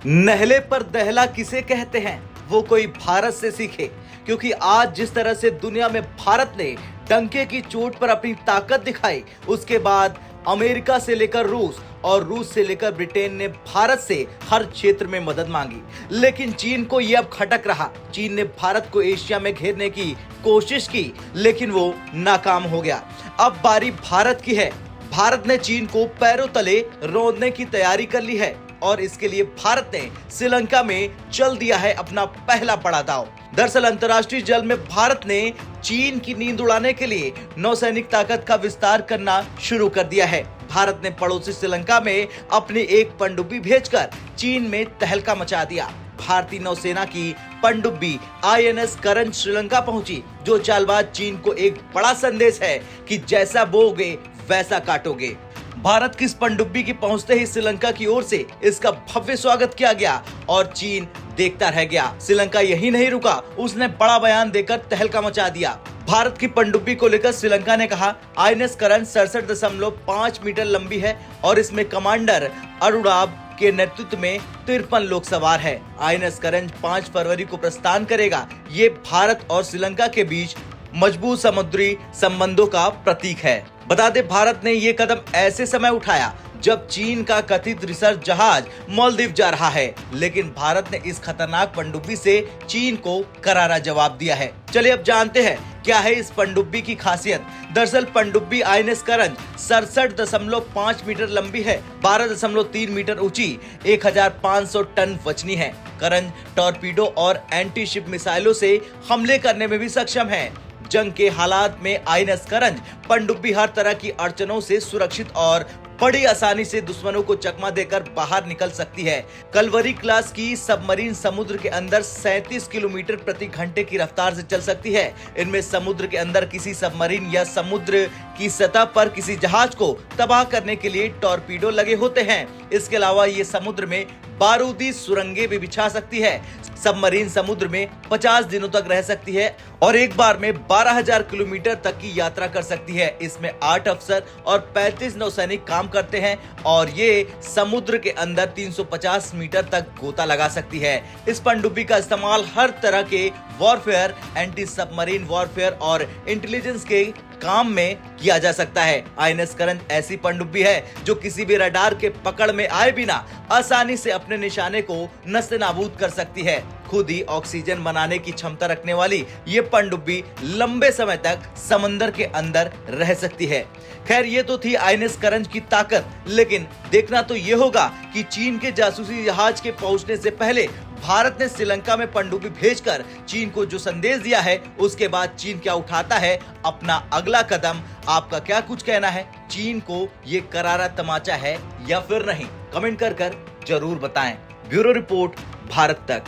नहले पर दहला किसे कहते हैं, वो कोई भारत से सीखे। क्योंकि आज जिस तरह से दुनिया में भारत ने डंके की चोट पर अपनी ताकत दिखाई, उसके बाद अमेरिका से लेकर रूस और रूस से लेकर ब्रिटेन ने भारत से हर क्षेत्र में मदद मांगी। लेकिन चीन को यह अब खटक रहा। चीन ने भारत को एशिया में घेरने की कोशिश की, लेकिन वो नाकाम हो गया। अब बारी भारत की है। भारत ने चीन को पैरों तले रौंदने की तैयारी कर ली है और इसके लिए भारत ने श्रीलंका में चल दिया है अपना पहला बड़ा दांव। दरअसल अंतर्राष्ट्रीय जल में भारत ने चीन की नींद उड़ाने के लिए नौसैनिक ताकत का विस्तार करना शुरू कर दिया है। भारत ने पड़ोसी श्रीलंका में अपनी एक पनडुब्बी भेजकर चीन में तहलका मचा दिया। भारतीय नौसेना की पनडुब्बी INS करंज श्रीलंका पहुंची, जो चालबाज चीन को एक बड़ा संदेश है कि जैसा बोओगे वैसा काटोगे। भारत की इस पनडुब्बी की पहुंचते ही श्रीलंका की ओर से इसका भव्य स्वागत किया गया और चीन देखता रह गया। श्रीलंका यही नहीं रुका, उसने बड़ा बयान देकर तहलका मचा दिया। भारत की पनडुब्बी को लेकर श्रीलंका ने कहा, INS करंज 67.5 मीटर लंबी है और इसमें कमांडर अरुणाब के नेतृत्व में 53 लोग सवार है। INS करंज 5 फरवरी को प्रस्थान करेगा। ये भारत और श्रीलंका के बीच मजबूत समुद्री संबंधों का प्रतीक है। बता दें, भारत ने ये कदम ऐसे समय उठाया जब चीन का कथित रिसर्च जहाज मालदीव जा रहा है, लेकिन भारत ने इस खतरनाक पनडुब्बी से चीन को करारा जवाब दिया है। चलिए अब जानते हैं क्या है इस पनडुब्बी की खासियत। दरअसल पनडुब्बी INS करंज 67.5 मीटर लंबी है, 12.3 मीटर ऊंची, 1500 टन वजनी है। करंज टॉर्पीडो और एंटी शिप मिसाइलों से हमले करने में भी सक्षम है। जंग के हालात में INS करंज पनडुब्बी हर तरह की अड़चनों से सुरक्षित और बड़ी आसानी से दुश्मनों को चकमा देकर बाहर निकल सकती है। कलवरी क्लास की सबमरीन समुद्र के अंदर 37 किलोमीटर प्रति घंटे की रफ्तार से चल सकती है। इनमें समुद्र के अंदर किसी सबमरीन या समुद्र की सतह पर किसी जहाज को तबाह करने के लिए टॉर्पीडो लगे होते हैं। इसके अलावा ये समुद्र में बारूदी सुरंगें भी बिछा सकती है। सबमरीन समुद्र में 50 दिनों तक रह सकती है और एक बार में 12,000 किलोमीटर तक की यात्रा कर सकती है। इसमें 8 अफसर और 35 नौसैनिक काम करते हैं और ये समुद्र के अंदर 350 मीटर तक गोता लगा सकती है। इस पनडुब्बी का इस्तेमाल हर तरह के वॉरफेयर, एंटी सबमरीन वॉरफेयर और इंटेलिजेंस के काम में किया जा सकता है। INS करंज ऐसी पनडुब्बी है जो किसी भी रडार के पकड़ में आए बिना आसानी से अपने निशाने को नस्ते-नाबूद कर सकती है। खुद ही ऑक्सीजन बनाने की क्षमता रखने वाली ये पनडुब्बी लंबे समय तक समंदर के अंदर रह सकती है। खैर, ये तो थी INS करंज की ताकत, लेकिन देखना तो ये होगा कि चीन के जासूसी जहाज के पहुंचने से पहले भारत ने श्रीलंका में पनडुब्बी भेजकर चीन को जो संदेश दिया है, उसके बाद चीन क्या उठाता है अपना अगला कदम। आपका क्या कुछ कहना है? चीन को ये करारा तमाचा है या फिर नहीं? कमेंट कर जरूर बताएं। ब्यूरो रिपोर्ट, भारत तक।